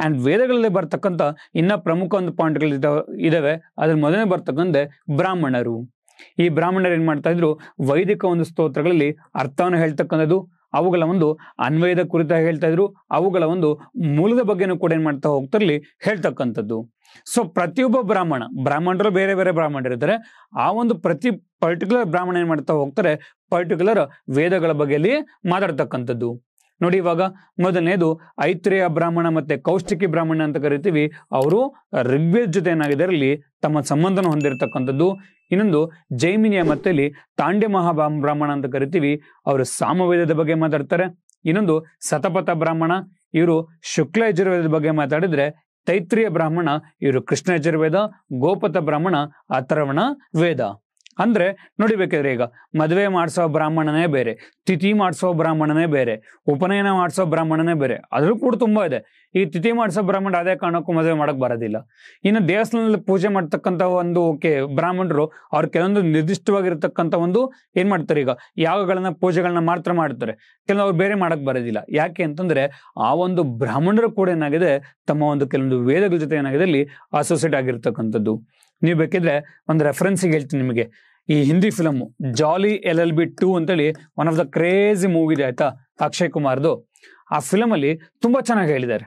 And ವೇದಗಳಲ್ಲಿ ಬರ್ತಕ್ಕಂಥ ಇನ್ನ ಪ್ರಮುಖ ಒಂದು ಪಾಯಿಂಟ್ಗಳು ಇದಾವೆ. ಅದ್ರ ಮೊದಲನೇ ಬರ್ತಕ್ಕಂಥ ಬ್ರಾಹ್ಮಣರು. ಈ ಬ್ರಾಹ್ಮಣರು ಏನ್ ಮಾಡ್ತಾ ಇದ್ರು, ವೈದಿಕ ಒಂದು ಸ್ತೋತ್ರಗಳಲ್ಲಿ ಅರ್ಥವನ್ನು ಹೇಳ್ತಕ್ಕಂಥದ್ದು, ಅವುಗಳ ಒಂದು ಅನ್ವಯದ ಕುರಿತಾಗಿ ಹೇಳ್ತಾ ಇದ್ರು, ಅವುಗಳ ಒಂದು ಮೂಲದ ಬಗ್ಗೆನೂ ಕೂಡ ಏನ್ ಮಾಡ್ತಾ ಹೋಗ್ತಿರ್ಲಿ ಹೇಳ್ತಕ್ಕಂಥದ್ದು. ಸೊ ಪ್ರತಿಯೊಬ್ಬ ಬ್ರಾಹ್ಮಣರು ಬೇರೆ ಬೇರೆ ಬ್ರಾಹ್ಮಣರು ಇರ್ತಾರೆ. ಆ ಒಂದು ಪ್ರತಿ ಪರ್ಟಿಕ್ಯುಲರ್ ಬ್ರಾಹ್ಮಣ ಏನ್ ಮಾಡ್ತಾ ಹೋಗ್ತಾರೆ, ಪರ್ಟಿಕ್ಯುಲರ್ ವೇದಗಳ ಬಗ್ಗೆಯಲ್ಲಿ ಮಾತಾಡ್ತಕ್ಕಂಥದ್ದು. ನೋಡಿ, ಇವಾಗ ಮೊದಲನೇದು ಐತ್ರೇಯ ಬ್ರಾಹ್ಮಣ ಮತ್ತೆ ಕೌಷ್ಟಿಕಿ ಬ್ರಾಹ್ಮಣ ಅಂತ ಕರಿತೀವಿ. ಅವರು ಋಗ್ವೇದ ಜೊತೆ ಏನಾಗಿದರಲ್ಲಿ ತಮ್ಮ ಸಂಬಂಧನ ಹೊಂದಿರತಕ್ಕಂಥದ್ದು. ಇನ್ನೊಂದು ಜೈಮಿನಿಯ ಮತ್ತೆ ತಾಂಡ್ಯ ಬ್ರಾಹ್ಮಣ ಅಂತ ಕರಿತೀವಿ. ಅವರು ಸಾಮವೇದದ ಬಗ್ಗೆ ಮಾತಾಡ್ತಾರೆ. ಇನ್ನೊಂದು ಸತಪಥ ಬ್ರಾಹ್ಮಣ, ಇವರು ಶುಕ್ಲ ಯಜುರ್ವೇದದ ಬಗ್ಗೆ ಮಾತಾಡಿದ್ರೆ ತೈತ್ರಿಯ ಬ್ರಾಹ್ಮಣ, ಇವರು ಕೃಷ್ಣ ಯಜುರ್ವೇದ. ಗೋಪಥ ಬ್ರಾಹ್ಮಣ ಅಥರ್ವಣ ವೇದ. ಅಂದ್ರೆ ನೋಡಿಬೇಕಾದ್ರೆ ಈಗ ಮದುವೆ ಮಾಡಿಸೋ ಬ್ರಾಹ್ಮಣನೇ ಬೇರೆ, ತಿಥಿ ಮಾಡಿಸೋ ಬ್ರಾಹ್ಮಣನೇ ಬೇರೆ, ಉಪನಯನ ಮಾಡಿಸೋ ಬ್ರಾಹ್ಮಣನೇ ಬೇರೆ. ಅದ್ರೂ ಕೂಡ ತುಂಬಾ ಇದೆ. ಈ ತಿಥಿ ಮಾಡಿಸೋ ಬ್ರಾಹ್ಮಣ ಅದೇ ಕಾರಣಕ್ಕೂ ಮದುವೆ ಮಾಡಕ್ ಬರೋದಿಲ್ಲ. ಇನ್ನು ದೇವಸ್ಥಾನದಲ್ಲಿ ಪೂಜೆ ಮಾಡ್ತಕ್ಕಂಥ ಒಂದು ಬ್ರಾಹ್ಮಣರು ಅವ್ರು ಕೆಲವೊಂದು ನಿರ್ದಿಷ್ಟವಾಗಿರ್ತಕ್ಕಂಥ ಒಂದು ಏನ್ ಮಾಡ್ತಾರೆ, ಈಗ ಯಾಗಗಳನ್ನ ಪೂಜೆಗಳನ್ನ ಮಾತ್ರ ಮಾಡ್ತಾರೆ. ಕೆಲವೊಂದು ಅವ್ರು ಬೇರೆ ಮಾಡಕ್ ಬರೋದಿಲ್ಲ. ಯಾಕೆ ಅಂತಂದ್ರೆ ಆ ಒಂದು ಬ್ರಾಹ್ಮಣರು ಕೂಡ ಏನಾಗಿದೆ, ತಮ್ಮ ಒಂದು ಕೆಲವೊಂದು ವೇದಗಳ ಜೊತೆ ಏನಾಗಿದೆ ಅಲ್ಲಿ ಅಸೋಸಿಯೇಟ್ ಆಗಿರ್ತಕ್ಕಂಥದ್ದು. ನೀವು ಬೇಕಿದ್ರೆ ಒಂದು ರೆಫರೆನ್ಸಿಗೆ ಹೇಳ್ತೀನಿ ನಿಮಗೆ. ಈ ಹಿಂದಿ ಫಿಲಮ್ ಜಾಲಿ LLB 2 ಅಂತೇಳಿ one of the crazy movie ಇದೆ ಆಯ್ತಾ, ಅಕ್ಷಯ್ ಕುಮಾರ್ದು. ಆ ಫಿಲಮ್ ಅಲ್ಲಿ ತುಂಬಾ ಚೆನ್ನಾಗಿ ಹೇಳಿದ್ದಾರೆ.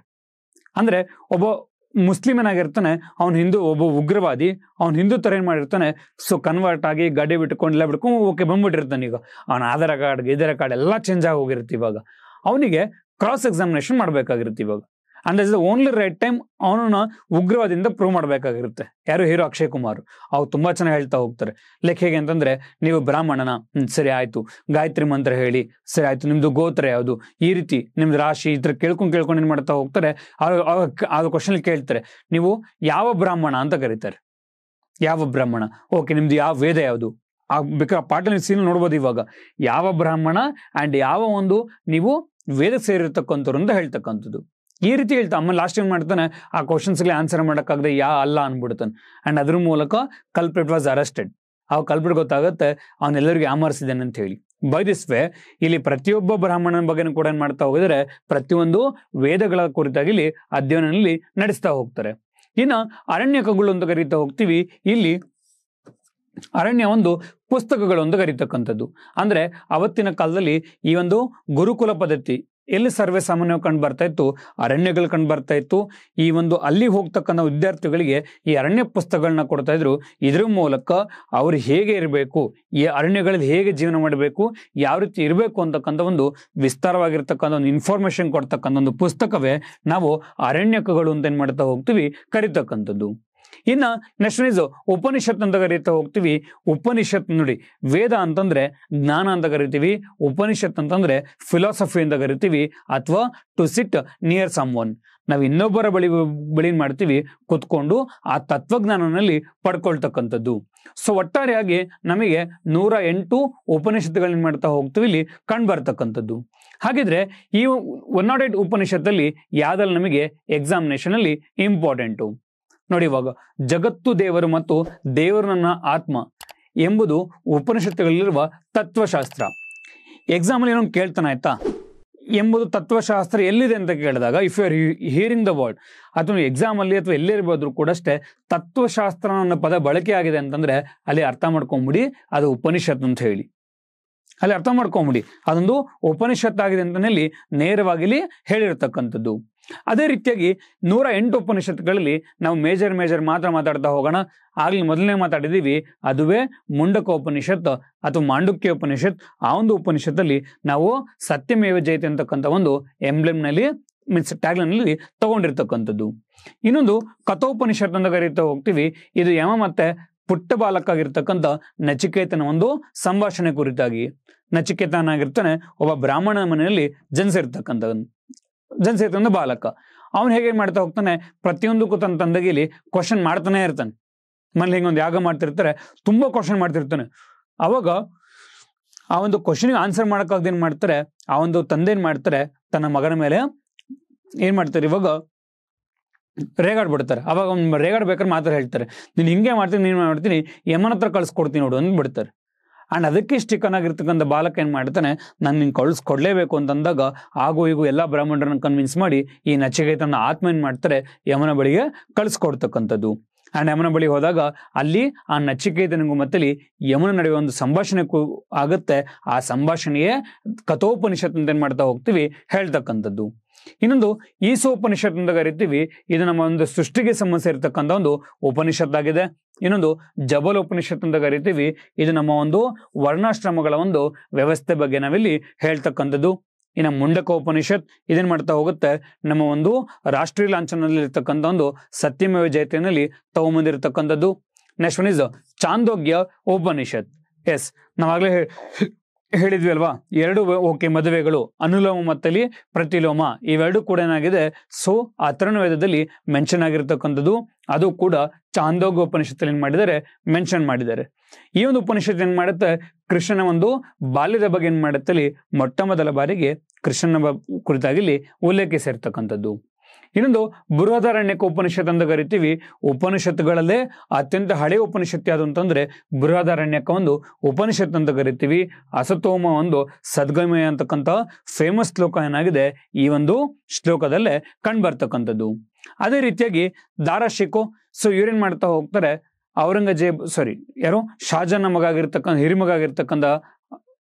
ಅಂದ್ರೆ ಒಬ್ಬ ಮುಸ್ಲಿಮ್ ಏನಾಗಿರ್ತಾನೆ, ಅವ್ನು ಹಿಂದೂ, ಒಬ್ಬ ಉಗ್ರವಾದಿ, ಅವ್ನು ಹಿಂದೂ ತರ ಏನ್ ಮಾಡಿರ್ತಾನೆ, ಸೊ ಕನ್ವರ್ಟ್ ಆಗಿ ಗಡ್ಡೆ ಬಿಟ್ಕೊಂಡು ಎಲ್ಲ ಬಿಟ್ಕೊಂಡು ಓಕೆ ಬಂದ್ಬಿಟ್ಟಿರ್ತಾನೆ. ಈಗ ಅವನ ಆಧಾರ್ ಕಾರ್ಡ್ ಎಲ್ಲ ಚೇಂಜ್ ಆಗಿ ಹೋಗಿರುತ್ತೆ. ಇವಾಗ ಅವನಿಗೆ ಕ್ರಾಸ್ ಎಕ್ಸಾಮಿನೇಷನ್ ಮಾಡ್ಬೇಕಾಗಿರುತ್ತೆ. ಇವಾಗ and is the only right time ಅವನನ್ನ ಉಗ್ರವಾದಿಂದ ಪ್ರೂವ್ ಮಾಡ್ಬೇಕಾಗಿರುತ್ತೆ. ಯಾರು ಹೀರೋ ಅಕ್ಷಯ್ ಕುಮಾರ್. ಅವ್ರು ತುಂಬಾ ಚೆನ್ನಾಗಿ ಹೇಳ್ತಾ ಹೋಗ್ತಾರೆ. ಲೈಕ್ ಹೇಗೆ ಅಂತಂದ್ರೆ, ನೀವು ಬ್ರಾಹ್ಮಣನ, ಸರಿ ಆಯ್ತು, ಗಾಯತ್ರಿ ಮಂತ್ರ ಹೇಳಿ, ಸರಿ ಆಯ್ತು, ನಿಮ್ದು ಗೋತ್ರ ಯಾವುದು, ಈ ರೀತಿ ನಿಮ್ದು ರಾಶಿ ಇದ್ರ ಕೇಳ್ಕೊಂಡು ಏನ್ ಮಾಡ್ತಾ ಹೋಗ್ತಾರೆ. ಆ ಕ್ವಶನ್ ಕೇಳ್ತಾರೆ, ನೀವು ಯಾವ ಬ್ರಾಹ್ಮಣ ಅಂತ ಕರೀತಾರೆ. ಯಾವ ಬ್ರಾಹ್ಮಣ, ಓಕೆ, ನಿಮ್ದು ಯಾವ ವೇದ ಯಾವುದು, ಬೇಕಾದ್ರೆ ಪಾಠ ಸೀನ್ ನೋಡ್ಬೋದು. ಇವಾಗ ಯಾವ ಬ್ರಾಹ್ಮಣ ಅಂಡ್ ಯಾವ ಒಂದು ನೀವು ವೇದ ಸೇರಿರ್ತಕ್ಕಂಥವ್ರು ಅಂತ ಹೇಳ್ತಕ್ಕಂಥದ್ದು. ಈ ರೀತಿ ಹೇಳ್ತಾ ಅಮ್ಮ ಲಾಸ್ಟ್ ಏನ್ ಮಾಡ್ತಾನೆ, ಆ ಕ್ವಶನ್ಸ್ಗೆ ಆನ್ಸರ್ ಮಾಡೋಕ್ಕಾಗದೆ ಅಲ್ಲ ಅನ್ಬಿಡ್ತಾನೆ. ಅಂಡ್ ಅದ್ರ ಮೂಲಕ ಕಲ್ಪ್ರಿಟ್ ವಾಸ್ ಅರೆಸ್ಟೆಡ್. ಆ ಕಲ್ಪ್ರಿಟ್ ಗೊತ್ತಾಗುತ್ತೆ ಅವನೆಲ್ಲರಿಗೂ ಯಾಮರ್ಸಿದ್ದಾನೆ ಅಂತ ಹೇಳಿ. ಬೈ ದಿಸ್ ವೇ ಇಲ್ಲಿ ಪ್ರತಿಯೊಬ್ಬ ಬ್ರಾಹ್ಮಣನ ಬಗ್ಗೆನೂ ಕೂಡ ಏನ್ ಮಾಡ್ತಾ ಹೋಗಿದ್ರೆ, ಪ್ರತಿಯೊಂದು ವೇದಗಳ ಕುರಿತಾಗಿ ಇಲ್ಲಿ ಅಧ್ಯಯನದಲ್ಲಿ ನಡೆಸ್ತಾ ಹೋಗ್ತಾರೆ. ಇನ್ನು ಅರಣ್ಯಕಗಳು ಅಂತ ಕರೀತಾ ಹೋಗ್ತೀವಿ. ಇಲ್ಲಿ ಅರಣ್ಯ ಒಂದು ಪುಸ್ತಕಗಳು ಅಂತ ಕರೀತಕ್ಕಂಥದ್ದು. ಅಂದ್ರೆ ಅವತ್ತಿನ ಕಾಲದಲ್ಲಿ ಈ ಒಂದು ಗುರುಕುಲ ಪದ್ಧತಿ ಎಲ್ಲಿ ಸರ್ವೇ ಸಾಮಾನ್ಯವಾಗಿ ಕಂಡು ಬರ್ತಾ ಇತ್ತು, ಅರಣ್ಯಗಳು ಕಂಡು ಬರ್ತಾ ಇತ್ತು. ಈ ಒಂದು ಅಲ್ಲಿ ಹೋಗ್ತಕ್ಕಂಥ ವಿದ್ಯಾರ್ಥಿಗಳಿಗೆ ಈ ಅರಣ್ಯ ಪುಸ್ತಕಗಳನ್ನ ಕೊಡ್ತಾ ಇದ್ರು. ಇದ್ರ ಮೂಲಕ ಅವ್ರು ಹೇಗೆ ಇರಬೇಕು, ಈ ಅರಣ್ಯಗಳಲ್ಲಿ ಹೇಗೆ ಜೀವನ ಮಾಡಬೇಕು, ಯಾವ ರೀತಿ ಇರಬೇಕು ಅಂತಕ್ಕಂಥ ಒಂದು ವಿಸ್ತಾರವಾಗಿರ್ತಕ್ಕಂಥ ಒಂದು ಇನ್ಫಾರ್ಮೇಶನ್ ಕೊಡ್ತಕ್ಕಂಥ ಒಂದು ಪುಸ್ತಕವೇ ನಾವು ಅರಣ್ಯಕಗಳು ಅಂತ ಏನ್ ಮಾಡ್ತಾ ಹೋಗ್ತೀವಿ ಕರೀತಕ್ಕಂಥದ್ದು. ಇನ್ನ ನೆಕ್ಸ್ಟ್ ಇಸ್ ಉಪನಿಷತ್ ಅಂತ ಕರೀತಾ ಹೋಗ್ತೀವಿ. ಉಪನಿಷತ್ ನೋಡಿ, ವೇದ ಅಂತಂದ್ರೆ ಜ್ಞಾನ ಅಂತ ಕರಿತೀವಿ, ಉಪನಿಷತ್ ಅಂತಂದ್ರೆ ಫಿಲಾಸಫಿ ಅಂತ ಕರಿತೀವಿ, ಅಥವಾ to sit near someone. ನಾವು ಇನ್ನೊಬ್ಬರ ಬಳಿ ಮಾಡ್ತೀವಿ, ಕುತ್ಕೊಂಡು ಆ ತತ್ವಜ್ಞಾನನಲ್ಲಿ ಪಡ್ಕೊಳ್ತಕ್ಕಂಥದ್ದು. ಸೊ ಒಟ್ಟಾರೆಯಾಗಿ ನಮಗೆ 108 ಉಪನಿಷತ್ತುಗಳನ್ನ ಮಾಡ್ತಾ ಹೋಗ್ತೀವಿ ಇಲ್ಲಿ ಕಂಡು ಬರ್ತಕ್ಕಂಥದ್ದು. ಹಾಗಿದ್ರೆ ಈ 108 ಉಪನಿಷತ್ತಲ್ಲಿ ಯಾವ್ದ್ರಲ್ಲಿ ನಮಗೆ ಎಕ್ಸಾಮಿನೇಷನ್ ಅಲ್ಲಿ ಇಂಪಾರ್ಟೆಂಟು ನೋಡಿ. ಇವಾಗ ಜಗತ್ತು ದೇವರು ಮತ್ತು ದೇವರು ನನ್ನ ಆತ್ಮ ಎಂಬುದು ಉಪನಿಷತ್ತುಗಳಲ್ಲಿರುವ ತತ್ವಶಾಸ್ತ್ರ. ಎಕ್ಸಾಂಪಲ್ ಏನೋ ಕೇಳ್ತಾನೆ ಆಯ್ತಾ, ಎಂಬುದು ತತ್ವಶಾಸ್ತ್ರ ಎಲ್ಲಿದೆ ಅಂತ ಕೇಳಿದಾಗ, if you are hearing the word, ಅಥವಾ ಎಕ್ಸಾಮ್ ಅಲ್ಲಿ ಅಥವಾ ಎಲ್ಲಿರ್ಬೋದ್ರು ಕೂಡ ಅಷ್ಟೇ, ತತ್ವಶಾಸ್ತ್ರ ಅನ್ನೋ ಪದ ಬಳಕೆ ಆಗಿದೆ ಅಂತಂದ್ರೆ ಅಲ್ಲಿ ಅರ್ಥ ಮಾಡ್ಕೊಂಬಿಡಿ ಅದು ಉಪನಿಷತ್ ಅಂತ ಹೇಳಿ. ಅಲ್ಲಿ ಅರ್ಥ ಮಾಡ್ಕೊಂಬಿಡಿ ಅದೊಂದು ಉಪನಿಷತ್ ಆಗಿದೆ ಅಂತನಲ್ಲಿ ನೇರವಾಗಿ ಹೇಳಿರ್ತಕ್ಕಂಥದ್ದು. ಅದೇ ರೀತಿಯಾಗಿ 108 ಉಪನಿಷತ್ತುಗಳಲ್ಲಿ ನಾವು ಮೇಜರ್ ಮಾತ್ರ ಮಾತಾಡ್ತಾ ಹೋಗೋಣ. ಆಗ್ಲಿ ಮೊದಲನೇ ಮಾತಾಡಿದೀವಿ, ಅದುವೇ ಮುಂಡಕ ಉಪನಿಷತ್ ಅಥವಾ ಮಾಂಡುಕ್ಯ ಉಪನಿಷತ್. ಆ ಒಂದು ಉಪನಿಷತ್ತಲ್ಲಿ ನಾವು ಸತ್ಯಮೇವ ಜಯತೆ ಅಂತಕ್ಕಂಥ ಒಂದು ಎಂಬ್ಲೆಮ್ ನಲ್ಲಿ ಮೀನ್ಸ್ ಟ್ಯಾಗ್ಲೈನ್ ನಲ್ಲಿ ತಗೊಂಡಿರ್ತಕ್ಕಂಥದ್ದು. ಇನ್ನೊಂದು ಕಥೋಪನಿಷತ್ ಅಂತ ಕರೀತಾ ಹೋಗ್ತೀವಿ. ಇದು ಯಮ ಮತ್ತೆ ಪುಟ್ಟ ಬಾಲಕ್ಕಾಗಿರ್ತಕ್ಕಂಥ ನಚಿಕೇತನ ಒಂದು ಸಂಭಾಷಣೆ ಕುರಿತಾಗಿ. ನಚಿಕೇತನಾಗಿರ್ತಾನೆ ಒಬ್ಬ ಬ್ರಾಹ್ಮಣನ ಮನೆಯಲ್ಲಿ ಜನಿಸಿರ್ತಕ್ಕಂಥ ಬಾಲಕ. ಅವನು ಹೇಗೆ ಮಾಡ್ತಾ ಹೋಗ್ತಾನೆ, ಪ್ರತಿಯೊಂದಕ್ಕೂ ತನ್ನ ತಂದೆಗಿಲಿ ಕ್ವಶನ್ ಮಾಡ್ತಾನೆ ಇರ್ತಾನೆ. ಮನೇಲಿ ಹಿಂಗೊಂದು ಯಾಗ ಮಾಡ್ತಿರ್ತಾರೆ, ತುಂಬಾ ಕ್ವಶನ್ ಮಾಡ್ತಿರ್ತಾನೆ. ಅವಾಗ ಆ ಒಂದು ಕ್ವಶನ್ಗೆ ಆನ್ಸರ್ ಮಾಡೋಕ್ಕಾಗದೆ ಏನ್ ಮಾಡ್ತಾರೆ, ಆ ಒಂದು ತಂದೆ ಏನ್ ಮಾಡ್ತಾರೆ, ತನ್ನ ಮಗನ ಮೇಲೆ ಏನ್ ಮಾಡ್ತಾರೆ, ಇವಾಗ ರೇಗಾಡ್ಬಿಡ್ತಾರೆ. ಅವಾಗ ರೇಗಾಡ್ಬೇಕಾದ್ರೆ ಮಾತ್ರ ಹೇಳ್ತಾರೆ, ನೀನು ಹಿಂಗೆ ಮಾಡ್ತೀನಿ, ನೀನು ಮಾಡ್ತೀನಿ, ಯಮನ ಹತ್ರ ಕಳ್ಸ್ಕೊಡ್ತೀನಿ ನೋಡು ಅಂದ್ಬಿಡ್ತಾರೆ. ಅಂಡ್ ಅದಕ್ಕೆ ಸ್ಟಿಕನ್ ಆಗಿರ್ತಕ್ಕಂಥ ಬಾಲಕ ಏನ್ ಮಾಡ್ತಾನೆ, ನಾನು ನಿನ್ ಕಳಿಸ್ಕೊಡ್ಲೇಬೇಕು ಅಂತಂದಾಗ ಹಾಗೂ ಈಗ ಎಲ್ಲಾ ಬ್ರಾಹ್ಮಣರನ್ನ ಕನ್ವಿನ್ಸ್ ಮಾಡಿ ಈ ನಚಿಕೇತನ ಆತ್ಮ ಏನ್ ಮಾಡ್ತಾರೆ, ಯಮನ ಬಳಿಗೆ ಕಳಿಸ್ಕೊಡ್ತಕ್ಕಂಥದ್ದು. ಅಂಡ್ ಯಮನ ಬಳಿ ಹೋದಾಗ ಅಲ್ಲಿ ಆ ನಚಿಕೇತನಿಗೂ ಮತ್ತೆ ಯಮನ ನಡುವೆ ಒಂದು ಸಂಭಾಷಣೆ ಆಗುತ್ತೆ. ಆ ಸಂಭಾಷಣೆಯೇ ಕಥೋಪನಿಷತ್ ಅಂತ ಏನ್ ಮಾಡ್ತಾ ಹೋಗ್ತೀವಿ ಹೇಳ್ತಕ್ಕಂಥದ್ದು. ಇನ್ನೊಂದು ಈಸೋಪನಿಷತ್ ಅಂತ ಕರಿತೀವಿ. ಇದು ನಮ್ಮ ಒಂದು ಸೃಷ್ಟಿಗೆ ಸಂಬಂಧಿಸಿ ಇರತಕ್ಕಂಥ ಒಂದು ಉಪನಿಷತ್ ಆಗಿದೆ. ಇನ್ನೊಂದು ಜಬಲೋಪನಿಷತ್ ಅಂತ ಕರಿತೀವಿ. ಇದು ನಮ್ಮ ಒಂದು ವರ್ಣಾಶ್ರಮಗಳ ಒಂದು ವ್ಯವಸ್ಥೆ ಬಗ್ಗೆ ನಾವಿಲ್ಲಿ ಹೇಳ್ತಕ್ಕಂಥದ್ದು. ಇನ್ನು ಮುಂಡಕ ಉಪನಿಷತ್ ಇದೇನ್ ಮಾಡ್ತಾ ಹೋಗುತ್ತೆ, ನಮ್ಮ ಒಂದು ರಾಷ್ಟ್ರೀಯ ಲಾಂಛನದಲ್ಲಿ ಇರ್ತಕ್ಕಂಥ ಒಂದು ಸತ್ಯಮೇವ ಜಯತೆಯಲ್ಲಿ ತಗೊಂಬಂದಿರತಕ್ಕಂಥದ್ದು. Next one is Chandogya Upanishad. Yes, ನಾವಾಗಲೇ ಹೇಳಿದ್ವಿ ಅಲ್ವಾ, ಎರಡು ಓಕೆ ಮದುವೆಗಳು ಅನುಲೋಮ ಮತ್ತಲ್ಲಿ ಪ್ರತಿಲೋಮ ಇವೆರಡು ಕೂಡ ಏನಾಗಿದೆ, ಸೊ ಅಥರ್ವಣ ವೇದದಲ್ಲಿ ಮೆನ್ಷನ್ ಆಗಿರ್ತಕ್ಕಂಥದ್ದು. ಅದು ಕೂಡ ಚಾಂದೋಗ್ಯ ಉಪನಿಷತ್ತಲ್ಲಿ ಏನ್ ಮಾಡಿದ್ದಾರೆ, ಮೆನ್ಷನ್ ಮಾಡಿದ್ದಾರೆ. ಈ ಒಂದು ಉಪನಿಷತ್ ಏನ್ ಮಾಡುತ್ತೆ, ಕೃಷ್ಣನ ಒಂದು ಬಾಲ್ಯದ ಬಗ್ಗೆ ಏನ್ ಮಾಡುತ್ತಲ್ಲಿ ಮೊಟ್ಟ ಮೊದಲ ಬಾರಿಗೆ ಕೃಷ್ಣನ ಕುರಿತಾಗಿ ಉಲ್ಲೇಖಿಸಿರ್ತಕ್ಕಂಥದ್ದು. ಇನ್ನೊಂದು ಬೃಹದಾರಣ್ಯಕ ಉಪನಿಷತ್ ಅಂತ ಕರಿತೀವಿ. ಉಪನಿಷತ್ತುಗಳಲ್ಲೇ ಅತ್ಯಂತ ಹಳೆಯ ಉಪನಿಷತ್ ಯಾವುದು ಅಂತಂದ್ರೆ ಬೃಹದಾರಣ್ಯಕ ಒಂದು ಉಪನಿಷತ್ ಅಂತ ಕರಿತೀವಿ. ಅಸತೋಮ ಒಂದು ಸದ್ಗಮಯ ಅಂತಕ್ಕಂಥ ಫೇಮಸ್ ಶ್ಲೋಕ ಏನಾಗಿದೆ ಈ ಒಂದು ಶ್ಲೋಕದಲ್ಲೇ ಕಂಡು ಬರ್ತಕ್ಕಂಥದ್ದು. ಅದೇ ರೀತಿಯಾಗಿ ದಾರಾಶಿಕೋ, ಸೊ ಇವ್ರೇನ್ ಮಾಡ್ತಾ ಹೋಗ್ತಾರೆ, ಔರಂಗಜೇಬ್ ಶಾಜನ ಮಗ ಆಗಿರ್ತಕ್ಕಂಥ ಹಿರಿಮಗ ಆಗಿರ್ತಕ್ಕಂಥ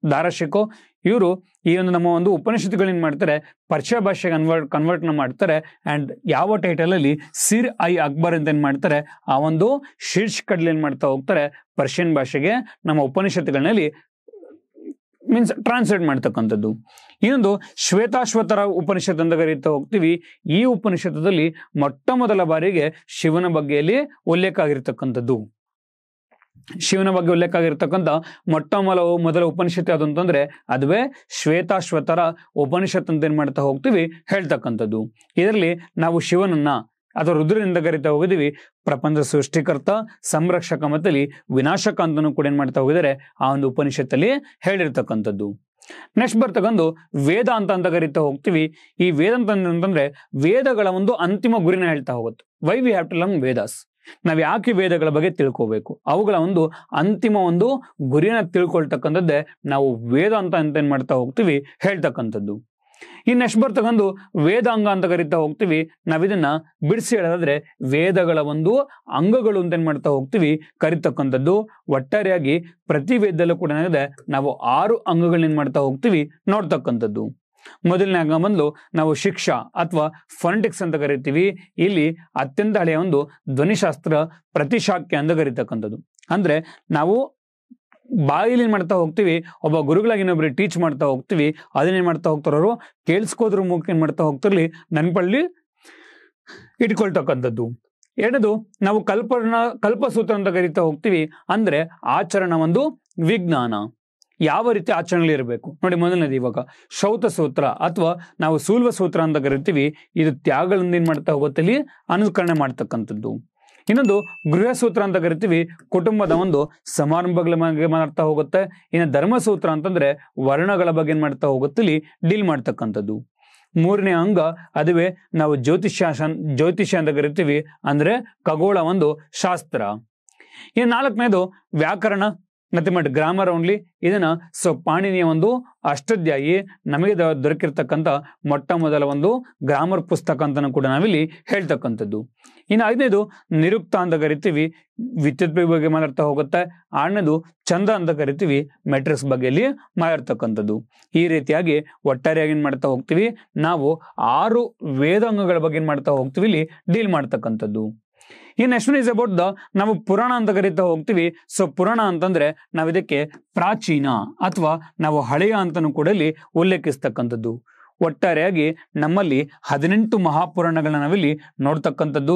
ದಾರಾಶಿಕೋ ಇವರು ಈ ಒಂದು ನಮ್ಮ ಒಂದು ಉಪನಿಷತ್ತುಗಳೇನ್ ಮಾಡ್ತಾರೆ, ಪರ್ಷಿಯಾ ಭಾಷೆಗೆ ಕನ್ವರ್ಟ್ನ ಮಾಡ್ತಾರೆ. ಅಂಡ್ ಯಾವ ಟೈಟಲ್ ಅಲ್ಲಿ ಸಿರ್ ಐ ಅಕ್ಬರ್ ಅಂತ ಏನ್ ಮಾಡ್ತಾರೆ, ಆ ಒಂದು ಶೀರ್ಷಿಕದಲ್ಲಿ ಏನ್ ಮಾಡ್ತಾ ಹೋಗ್ತಾರೆ, ಪರ್ಷಿಯನ್ ಭಾಷೆಗೆ ನಮ್ಮ ಉಪನಿಷತ್ತುಗಳಲ್ಲಿ ಮೀನ್ಸ್ ಟ್ರಾನ್ಸ್ಲೇಟ್ ಮಾಡ್ತಕ್ಕಂಥದ್ದು. ಇನ್ನೊಂದು ಶ್ವೇತಾಶ್ವತರ ಉಪನಿಷತ್ ಅಂತ ಕರೀತಾ ಹೋಗ್ತೀವಿ. ಈ ಉಪನಿಷತ್ತದಲ್ಲಿ ಮೊಟ್ಟ ಮೊದಲ ಬಾರಿಗೆ ಶಿವನ ಬಗ್ಗೆಯಲ್ಲಿ ಉಲ್ಲೇಖ ಆಗಿರ್ತಕ್ಕಂಥದ್ದು. ಶಿವನ ಬಗ್ಗೆ ಉಲ್ಲೇಖ ಆಗಿರ್ತಕ್ಕಂಥ ಮೊಟ್ಟ ಮೊದಲ ಉಪನಿಷತ್ ಯಾವುದು ಅಂತಂದ್ರೆ ಅದುವೇ ಶ್ವೇತಾಶ್ವತರ ಉಪನಿಷತ್ ಅಂತ ಏನ್ ಮಾಡ್ತಾ ಹೋಗ್ತೀವಿ ಹೇಳ್ತಕ್ಕಂಥದ್ದು. ಇದರಲ್ಲಿ ನಾವು ಶಿವನನ್ನ ಅಥವಾ ರುದ್ರನಿಂದ ಕರಿತಾ ಹೋಗಿದ್ದೀವಿ. ಪ್ರಪಂಚ ಸೃಷ್ಟಿಕರ್ತ, ಸಂರಕ್ಷಕ ಮತ್ತು ವಿನಾಶಕ ಅಂತನೂ ಕೂಡ ಏನ್ ಮಾಡ್ತಾ ಹೋಗಿದ್ದಾರೆ ಆ ಒಂದು ಉಪನಿಷತ್ತಲ್ಲಿ ಹೇಳಿರ್ತಕ್ಕಂಥದ್ದು. ನೆಕ್ಸ್ಟ್ ಬರ್ತಕ್ಕಂಥ ವೇದಾಂತ ಅಂತ ಕರಿತಾ ಹೋಗ್ತೀವಿ. ಈ ವೇದಾಂತ ಅಂತಂದ್ರೆ ವೇದಗಳ ಒಂದು ಅಂತಿಮ ಗುರಿನ ಹೇಳ್ತಾ ಹೋಗುತ್ತೆ. Why we have to learn Vedas. ನಾವ್ ಯಾಕೆ ವೇದಗಳ ಬಗ್ಗೆ ತಿಳ್ಕೋಬೇಕು, ಅವುಗಳ ಒಂದು ಅಂತಿಮ ಒಂದು ಗುರಿನ ತಿಳ್ಕೊಳ್ತಕ್ಕಂಥದ್ದೇ ನಾವು ವೇದಾಂತ ಅಂತ ಏನ್ ಮಾಡ್ತಾ ಹೋಗ್ತೀವಿ ಹೇಳ್ತಕ್ಕಂಥದ್ದು. ಇನ್ನು ನೆಕ್ಸ್ಟ್ ಬರ್ತಕ್ಕಂಥ ವೇದಾಂಗ ಅಂತ ಕರಿತಾ ಹೋಗ್ತೀವಿ. ನಾವಿದನ್ನ ಬಿಡಿಸಿ ಹೇಳೋದಾದ್ರೆ ವೇದಗಳ ಒಂದು ಅಂಗಗಳು ಅಂತ ಏನ್ ಮಾಡ್ತಾ ಹೋಗ್ತೀವಿ ಕರಿತಕ್ಕಂಥದ್ದು. ಒಟ್ಟಾರೆಯಾಗಿ ಪ್ರತಿ ವೇದದಲ್ಲೂ ಕೂಡ ಏನಾಗಿದೆ, ನಾವು 6 ಅಂಗಗಳನ್ನ ಮಾಡ್ತಾ ಹೋಗ್ತೀವಿ ನೋಡ್ತಕ್ಕಂಥದ್ದು. ಮೊದಲನೇ ಅಂಗ ಬಂದು ನಾವು ಶಿಕ್ಷಾ ಅಥವಾ ಫೊನೆಟಿಕ್ಸ್ ಅಂತ ಕರಿತೀವಿ. ಇಲ್ಲಿ ಅತ್ಯಂತ ಹಳೆಯ ಒಂದು ಧ್ವನಿಶಾಸ್ತ್ರ ಪ್ರತಿಶಾಖ್ಯ ಅಂತ ಕರಿತಕ್ಕಂಥದ್ದು. ಅಂದ್ರೆ ನಾವು ಬಾಯಿಲಿ ಏನ್ ಮಾಡ್ತಾ ಹೋಗ್ತೀವಿ, ಒಬ್ಬ ಗುರುಗಳಾಗಿ ಇನ್ನೊಬ್ರಿಗೆ ಟೀಚ್ ಮಾಡ್ತಾ ಹೋಗ್ತೀವಿ, ಅದನ್ನೇನ್ ಮಾಡ್ತಾ ಹೋಗ್ತಾರವರು ಕೇಳಿಸ್ಕೋದ್ರ ಮೂಲಕ ಏನ್ ಮಾಡ್ತಾ ಹೋಗ್ತಿರ್ಲಿ ನೆನಪಲ್ಲಿ ಇಟ್ಕೊಳ್ತಕ್ಕಂಥದ್ದು. ಎರಡನೇದು ನಾವು ಕಲ್ಪಸೂತ್ರ ಅಂತ ಕರಿತಾ ಹೋಗ್ತೀವಿ. ಅಂದ್ರೆ ಆಚರಣ ಒಂದು ವಿಜ್ಞಾನ, ಯಾವ ರೀತಿ ಆಚರಣೆ ಇರಬೇಕು ನೋಡಿ. ಮೊದಲನೇದು ಇವಾಗ ಶೌತ ಸೂತ್ರ ಅಥವಾ ನಾವು ಸೂಲ್ವ ಸೂತ್ರ ಅಂತ ಕರಿತೀವಿ. ಇದು ತ್ಯಾಗಗಳಿಂದ ಏನ್ ಮಾಡ್ತಾ ಹೋಗುತ್ತೆ ಅನುಕರಣೆ ಮಾಡ್ತಕ್ಕಂಥದ್ದು. ಇನ್ನೊಂದು ಗೃಹ ಸೂತ್ರ ಅಂತ ಕರಿತೀವಿ, ಕುಟುಂಬದ ಒಂದು ಸಮಾರಂಭಗಳ ಬಗ್ಗೆ ಮಾಡ್ತಾ ಹೋಗುತ್ತೆ. ಇನ್ನು ಧರ್ಮಸೂತ್ರ ಅಂತಂದ್ರೆ ವರ್ಣಗಳ ಬಗ್ಗೆ ಏನ್ ಮಾಡ್ತಾ ಹೋಗುತ್ತೆ ಇಲ್ಲಿ ಡೀಲ್ ಮಾಡ್ತಕ್ಕಂಥದ್ದು. ಮೂರನೇ ಅಂಗ ಅದುವೇ ನಾವು ಜ್ಯೋತಿಷ್ಯ ಅಂತ ಕರಿತೀವಿ, ಅಂದ್ರೆ ಖಗೋಳ ಒಂದು ಶಾಸ್ತ್ರ. ಇನ್ನು ನಾಲ್ಕನೇದು ವ್ಯಾಕರಣ, ನಥಿಂಗ್ ಬಟ್ ಗ್ರಾಮರ್ ಓನ್ಲಿ. ಇದನ್ನ ಪಾಣಿನಿಯ ಒಂದು ಅಷ್ಟಾಧ್ಯಾಯಿ ನಮಗೆ ದೊರಕಿರ್ತಕ್ಕಂಥ ಮೊಟ್ಟ ಮೊದಲ ಒಂದು ಗ್ರಾಮರ್ ಪುಸ್ತಕ ಅಂತನೂ ಕೂಡ ನಾವಿಲ್ಲಿ ಹೇಳ್ತಕ್ಕಂಥದ್ದು. ಇನ್ನು ಐದನೇದು ನಿರುಕ್ತ ಅಂತ ಕರಿತೀವಿ, ವಿದ್ಯುತ್ ಬಗ್ಗೆ ಮಾತಾಡ್ತಾ ಹೋಗುತ್ತೆ. ಆರನೇದು ಚಂದ ಅಂತ ಕರಿತೀವಿ, ಮೆಟ್ರಿಕ್ಸ್ ಬಗ್ಗೆ ಇಲ್ಲಿ ಮಾತಾಡ್ತಕ್ಕಂಥದ್ದು. ಈ ರೀತಿಯಾಗಿ ಒಟ್ಟಾರೆಯಾಗಿ ಏನ್ ಮಾಡ್ತಾ ಹೋಗ್ತೀವಿ, ನಾವು 6 ವೇದಾಂಗಗಳ ಬಗ್ಗೆ ಏನ್ ಮಾಡ್ತಾ ಹೋಗ್ತೀವಿ ಇಲ್ಲಿ ಡೀಲ್ ಮಾಡ್ತಕ್ಕಂಥದ್ದು. ಈ ನೆಕ್ಸ್ಟ್ ಒನ್ ಇಸ್ ಅಬೌಟ್ ನಾವು ಪುರಾಣ ಅಂತ ಕರಿತಾ ಹೋಗ್ತೀವಿ. ಸೊ ಪುರಾಣ ಅಂತಂದ್ರೆ ನಾವು ಇದಕ್ಕೆ ಪ್ರಾಚೀನ ಅಥವಾ ನಾವು ಹಳೆಯ ಅಂತನೂ ಕೂಡ ಇಲ್ಲಿ ಉಲ್ಲೇಖಿಸ್ತಕ್ಕಂಥದ್ದು. ಒಟ್ಟಾರೆಯಾಗಿ ನಮ್ಮಲ್ಲಿ 18 ಮಹಾಪುರಾಣಗಳನ್ನ ನಾವಿಲ್ಲಿ ನೋಡ್ತಕ್ಕಂಥದ್ದು.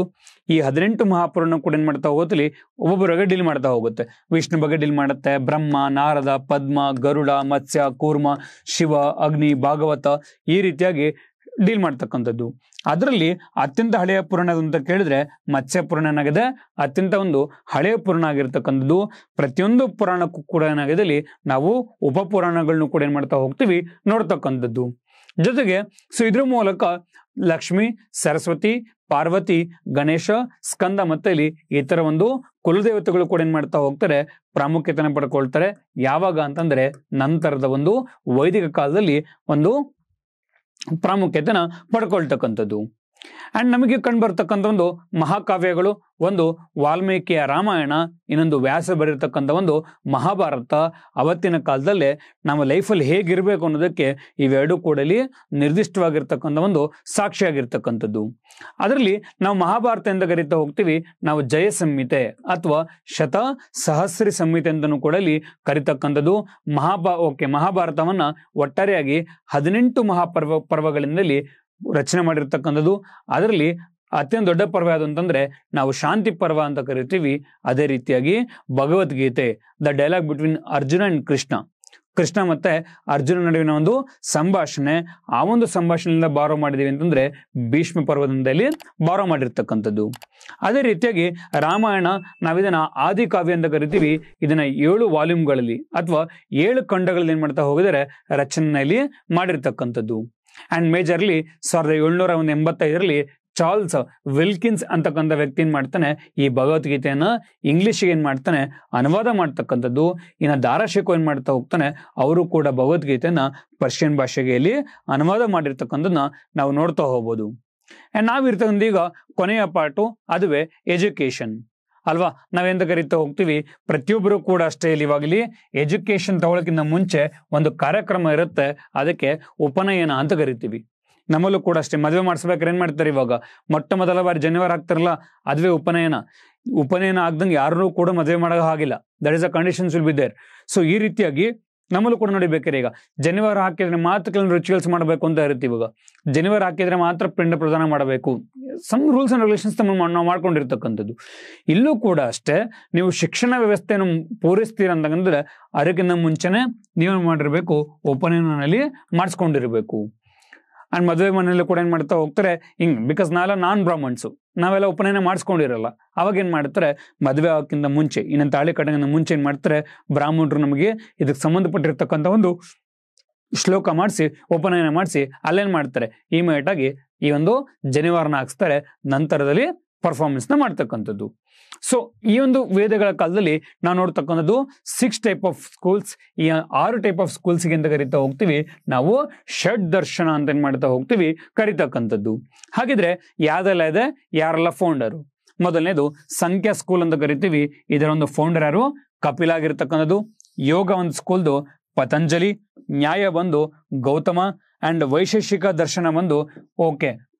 ಈ 18 ಮಹಾಪುರಾಣ ಕೂಡ ಏನ್ ಮಾಡ್ತಾ ಹೋಗುತ್ತೆ, ಒಬ್ಬೊಬ್ಬರಾಗೆ ಡೀಲ್ ಮಾಡ್ತಾ ಹೋಗುತ್ತೆ. ವಿಷ್ಣು ಬಗ್ಗೆ ಡೀಲ್ ಮಾಡುತ್ತೆ, ಬ್ರಹ್ಮ, ನಾರದ, ಪದ್ಮ, ಗರುಡ, ಮತ್ಸ್ಯ, ಕೂರ್ಮ, ಶಿವ, ಅಗ್ನಿ, ಭಾಗವತ, ಈ ರೀತಿಯಾಗಿ ಡೀಲ್ ಮಾಡ್ತಕ್ಕಂಥದ್ದು. ಅದರಲ್ಲಿ ಅತ್ಯಂತ ಹಳೆಯ ಪುರಾಣ ಅಂತ ಕೇಳಿದ್ರೆ ಮತ್ಸ್ಯ ಪುರಾಣ ಏನಾಗಿದೆ, ಅತ್ಯಂತ ಒಂದು ಹಳೆಯ ಪುರಾಣ ಆಗಿರ್ತಕ್ಕಂಥದ್ದು. ಪ್ರತಿಯೊಂದು ಪುರಾಣಕ್ಕೂ ಕೂಡ ಏನಾಗಿದೆ ನಾವು ಉಪಪುರಾಣಗಳನ್ನು ಕೂಡ ಏನ್ ಮಾಡ್ತಾ ಹೋಗ್ತೀವಿ, ನೋಡ್ತಕ್ಕಂಥದ್ದು. ಜೊತೆಗೆ ಇದ್ರ ಮೂಲಕ ಲಕ್ಷ್ಮಿ, ಸರಸ್ವತಿ, ಪಾರ್ವತಿ, ಗಣೇಶ, ಸ್ಕಂದ ಮತ್ತೆ ಇಲ್ಲಿ ಈ ತರ ಒಂದು ಕುಲದೇವತೆಗಳು ಕೂಡ ಏನ್ ಮಾಡ್ತಾ ಹೋಗ್ತಾರೆ, ಪ್ರಾಮುಖ್ಯತೆನ ಪಡ್ಕೊಳ್ತಾರೆ. ಯಾವಾಗ ಅಂತಂದ್ರೆ ನಂತರದ ಒಂದು ವೈದಿಕ ಕಾಲದಲ್ಲಿ ಒಂದು ಪ್ರಾಮುಖ್ಯತೆನ ಪಡ್ಕೊಳ್ತಕ್ಕಂಥದ್ದು. ಅಂಡ್ ನಮಗೆ ಕಂಡು ಬರ್ತಕ್ಕಂಥ ಒಂದು ಮಹಾಕಾವ್ಯಗಳು, ಒಂದು ವಾಲ್ಮೀಕಿಯ ರಾಮಾಯಣ, ಇನ್ನೊಂದು ವ್ಯಾಸ ಬರೆದಿರ್ತಕ್ಕಂಥ ಒಂದು ಮಹಾಭಾರತ. ಅವತ್ತಿನ ಕಾಲದಲ್ಲೇ ನಮ್ಮ ಲೈಫಲ್ಲಿ ಹೇಗಿರ್ಬೇಕು ಅನ್ನೋದಕ್ಕೆ ಇವೆರಡು ಕೂಡಲಿ ನಿರ್ದಿಷ್ಟವಾಗಿರ್ತಕ್ಕಂಥ ಒಂದು ಸಾಕ್ಷಿಯಾಗಿರ್ತಕ್ಕಂಥದ್ದು. ಅದರಲ್ಲಿ ನಾವು ಮಹಾಭಾರತ ಎಂದು ಕರೀತಾ ಹೋಗ್ತೀವಿ, ನಾವು ಜಯ ಸಂಹಿತೆ ಅಥವಾ ಶತ ಸಹಸ್ರಿ ಸಂಹಿತೆ ಅಂತಲೂ ಕೂಡ ಕರಿತಕ್ಕಂಥದ್ದು. ಮಹಾಭಾರತವನ್ನ ಒಟ್ಟಾರೆಯಾಗಿ 18 ಪರ್ವಗಳಿಂದಲೇ ರಚನೆ ಮಾಡಿರ್ತಕ್ಕಂಥದ್ದು. ಅದರಲ್ಲಿ ಅತ್ಯಂತ ದೊಡ್ಡ ಪರ್ವ ಯಾವುದು ಅಂತಂದ್ರೆ ನಾವು ಶಾಂತಿ ಪರ್ವ ಅಂತ ಕರಿತೀವಿ. ಅದೇ ರೀತಿಯಾಗಿ Bhagavadgita, the dialogue between Arjuna and Krishna ಮತ್ತೆ ಅರ್ಜುನ ನಡುವಿನ ಒಂದು ಸಂಭಾಷಣೆ. ಆ ಒಂದು ಸಂಭಾಷಣೆಯಿಂದ ಬಾರೋ ಮಾಡಿದೀವಿ ಅಂತಂದ್ರೆ ಭೀಷ್ಮ ಪರ್ವದಿಂದಲೇ ಬಾರೋ ಮಾಡಿರ್ತಕ್ಕಂಥದ್ದು. ಅದೇ ರೀತಿಯಾಗಿ ರಾಮಾಯಣ ನಾವಿದನ್ನ ಆದಿಕಾವ್ಯ ಅಂತ ಕರಿತೀವಿ. ಇದನ್ನ 7 ವಾಲ್ಯೂಮ್ಗಳಲ್ಲಿ ಅಥವಾ 7 ಖಂಡಗಳಲ್ಲಿ ಏನ್ ಮಾಡ್ತಾ ಹೋಗಿದರೆ ರಚನೆಯಲ್ಲಿ ಮಾಡಿರ್ತಕ್ಕಂಥದ್ದು. ಅಂಡ್ ಮೇಜರ್ಲಿ 1785 ಚಾರ್ಲ್ಸ್ ವಿಲ್ಕಿನ್ಸ್ ಅಂತಕ್ಕಂಥ ವ್ಯಕ್ತಿ ಏನ್ ಮಾಡ್ತಾನೆ, ಈ ಭಗವದ್ಗೀತೆಯನ್ನ ಇಂಗ್ಲಿಷ್ಗೆ ಏನ್ ಮಾಡ್ತಾನೆ, ಅನುವಾದ ಮಾಡ್ತಕ್ಕಂಥದ್ದು. ಇನ್ನು ದಾರಾಶಿಕೋ ಏನ್ ಮಾಡ್ತಾ ಹೋಗ್ತಾನೆ, ಅವರು ಕೂಡ ಭಗವದ್ಗೀತೆಯನ್ನ ಪರ್ಷಿಯನ್ ಭಾಷೆಗೆ ಅನುವಾದ ಮಾಡಿರ್ತಕ್ಕಂಥದ್ದನ್ನ ನಾವು ನೋಡ್ತಾ ಹೋಗ್ಬೋದು. ಅಂಡ್ ನಾವಿರ್ತಕ್ಕಂಥ ಈಗ ಕೊನೆಯ ಪಾರ್ಟು, ಅದುವೇ ಎಜುಕೇಶನ್ ಅಲ್ವಾ. ನಾವೆಂತ ಕರಿತಾ ಹೋಗ್ತೀವಿ, ಪ್ರತಿಯೊಬ್ಬರು ಕೂಡ ಅಷ್ಟೇ ಇವಾಗಲಿ ಎಜುಕೇಶನ್ ತಗೊಳಕ್ಕಿಂತ ಮುಂಚೆ ಒಂದು ಕಾರ್ಯಕ್ರಮ ಇರುತ್ತೆ, ಅದಕ್ಕೆ ಉಪನಯನ ಅಂತ ಕರಿತೀವಿ. ನಮ್ಮಲ್ಲೂ ಕೂಡ ಅಷ್ಟೇ ಮದುವೆ ಮಾಡಿಸ್ಬೇಕಾದ್ರೆ ಏನ್ ಮಾಡ್ತಾರೆ, ಇವಾಗ ಮೊಟ್ಟ ಮೊದಲ ಬಾರಿ ಜನಿವಾರ ಹಾಕ್ತಾರಲ್ಲ, ಅದುವೇ ಉಪನಯನ ಆಗ್ದಂಗೆ ಯಾರೂ ಕೂಡ ಮದುವೆ ಮಾಡೋ ಹಾಗಿಲ್ಲ. That is a conditions will be there. ಈ ರೀತಿಯಾಗಿ ನಮ್ಮಲ್ಲೂ ಕೂಡ ನೋಡಿಬೇಕಾರೆ ಈಗ ಜನಿವಾರ ಹಾಕಿದ್ರೆ ಮಾತ್ರ ಕೆಲವು ರಿಚುವಲ್ಸ್ ಮಾಡಬೇಕು ಅಂತ ಇರುತ್ತೆ. ಇವಾಗ ಜನಿವಾರ ಹಾಕಿದ್ರೆ ಮಾತ್ರ ಪಿಂಡ ಪ್ರದಾನ ಮಾಡಬೇಕು. ಸಮ್ ರೂಲ್ಸ್ ಅಂಡ್ ರೆಗ್ಯುಲೇಷನ್ಸ್ ನಾವು ಮಾಡ್ಕೊಂಡಿರ್ತಕ್ಕಂಥದ್ದು. ಇಲ್ಲೂ ಕೂಡ ಅಷ್ಟೇ, ನೀವು ಶಿಕ್ಷಣ ವ್ಯವಸ್ಥೆಯನ್ನು ಪೂರೈಸ್ತೀರ ಅಂತಂದ್ರೆ ಅದಕ್ಕಿಂತ ಮುಂಚೆನೆ ನೀವೇನು ಮಾಡಿರ್ಬೇಕು, ಉಪನಯನಲ್ಲಿ ಮಾಡಿಸ್ಕೊಂಡಿರ್ಬೇಕು. ಅಂಡ್ ಮದುವೆ ಮನೆಯಲ್ಲಿ ಕೂಡ ಏನ್ ಮಾಡ್ತಾ ಹೋಗ್ತಾರೆ ಬಿಕಾಸ್ ನಾವೆಲ್ಲ ನಾನ್ ಬ್ರಾಹ್ಮಣ್ಸು, ನಾವೆಲ್ಲ ಉಪನಯನ ಮಾಡಿಸ್ಕೊಂಡಿರಲ್ಲ. ಅವಾಗ ಏನ್ ಮಾಡ್ತಾರೆ, ಮದುವೆ ಆಗೋಕ್ಕಿಂತ ಮುಂಚೆ, ಇನ್ನೊಂದು ತಾಳಿ ಕಟ್ಟೋಕ್ಕಿಂತ ಮುಂಚೆ ಏನ್ ಮಾಡ್ತಾರೆ, ಬ್ರಾಹ್ಮಣರು ನಮಗೆ ಇದಕ್ಕೆ ಸಂಬಂಧಪಟ್ಟಿರ್ತಕ್ಕಂಥ ಒಂದು ಶ್ಲೋಕ ಮಾಡಿಸಿ ಉಪನಯನ ಮಾಡಿಸಿ ಅಲ್ಲೇನ್ ಮಾಡ್ತಾರೆ, ಇಮಿಡಿಯೇಟ್ ಆಗಿ ಈ ಒಂದು ಜನಿವಾರನ ಹಾಕ್ಸ್ತಾರೆ. ನಂತರದಲ್ಲಿ ಪರ್ಫಾರ್ಮೆನ್ಸ್ ನ ಮಾಡ್ತಕ್ಕಂಥದ್ದು. ಈ ಒಂದು ವೇದಗಳ ಕಾಲದಲ್ಲಿ ನಾವು ನೋಡ್ತಕ್ಕಂಥದ್ದು 6 ಟೈಪ್ ಆಫ್ ಸ್ಕೂಲ್ಸ್. ಈ 6 ಟೈಪ್ ಆಫ್ ಸ್ಕೂಲ್ಸ್ಗೆ ಅಂತ ಕರಿತಾ ಹೋಗ್ತೀವಿ ನಾವು ಷಡ್ ದರ್ಶನ ಅಂತ ಏನ್ ಮಾಡ್ತಾ ಹೋಗ್ತೀವಿ ಕರಿತಕ್ಕಂಥದ್ದು. ಹಾಗಿದ್ರೆ ಯಾವ್ದೆಲ್ಲ ಇದೆ, ಯಾರೆಲ್ಲ ಫೌಂಡರು? ಮೊದಲನೇದು ಸಂಖ್ಯಾ ಸ್ಕೂಲ್ ಅಂತ ಕರಿತೀವಿ. ಇದರ ಒಂದು ಫೌಂಡರ್ ಯಾರು, ಕಪಿಲ ಆಗಿರ್ತಕ್ಕಂಥದ್ದು. ಯೋಗ ಒಂದು ಸ್ಕೂಲ್ದು ಪತಂಜಲಿ, ನ್ಯಾಯ ಬಂದು ಗೌತಮ, ಅಂಡ್ ವೈಶೇಷಿಕ ದರ್ಶನ ಬಂದು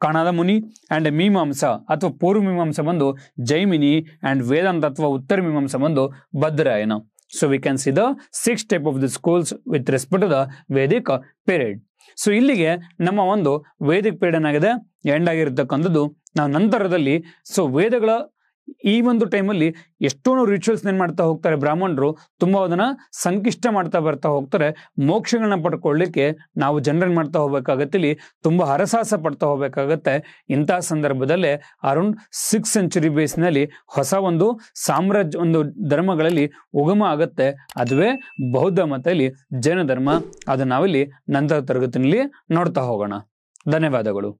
ಕಣದ ಮುನಿ, ಅಂಡ್ ಮೀಮಾಂಸ ಅಥವಾ ಪೂರ್ವ ಮೀಮಾಂಸ ಬಂದು ಜೈಮಿನಿ, ಅಂಡ್ ವೇದಾಂತ ಅಥವಾ ಉತ್ತರ ಮೀಮಾಂಸ ಬಂದು ಭದ್ರಾಯನ. We can see the 6 type of the schools with respect to the Vedic period. ಇಲ್ಲಿಗೆ ನಮ್ಮ ಒಂದು ವೇದಿಕ್ ಪೀರಿಯಡ್ ಏನಾಗಿದೆ, ಎಂಡ್ ಆಗಿರ್ತಕ್ಕಂಥದ್ದು. ನಾವು ನಂತರದಲ್ಲಿ ವೇದಗಳ ಈ ಒಂದು ಟೈಮಲ್ಲಿ ಎಷ್ಟೊಂದು ರಿಚುವಲ್ಸ್ ಏನ್ ಮಾಡ್ತಾ ಹೋಗ್ತಾರೆ ಬ್ರಾಹ್ಮಣರು, ತುಂಬಾ ಅದನ್ನ ಸಂಕಿಷ್ಟ ಮಾಡ್ತಾ ಬರ್ತಾ ಹೋಗ್ತಾರೆ. ಮೋಕ್ಷಗಳನ್ನ ಪಡ್ಕೊಳ್ಳಿಕ್ಕೆ ನಾವು ಜನರನ್ ಮಾಡ್ತಾ ಹೋಗ್ಬೇಕಾಗತ್ತೆ, ಇಲ್ಲಿ ತುಂಬಾ ಹರಸಾಹಸ ಪಡ್ತಾ ಹೋಗ್ಬೇಕಾಗತ್ತೆ. ಇಂತಹ ಸಂದರ್ಭದಲ್ಲೇ ಅರೌಂಡ್ 6th century ಬೇಸ್ನಲ್ಲಿ ಹೊಸ ಒಂದು ಸಾಮ್ರಾಜ್ಯ ಒಂದು ಧರ್ಮಗಳಲ್ಲಿ ಉಗಮ ಆಗತ್ತೆ. ಅದುವೇ ಬೌದ್ಧ ಮತ್ತು ಇಲ್ಲಿ ಜೈನ ಧರ್ಮ. ಅದು ನಾವಿಲ್ಲಿ ನಂತರ ತರಗತಿನಲ್ಲಿ ನೋಡ್ತಾ ಹೋಗೋಣ. ಧನ್ಯವಾದಗಳು.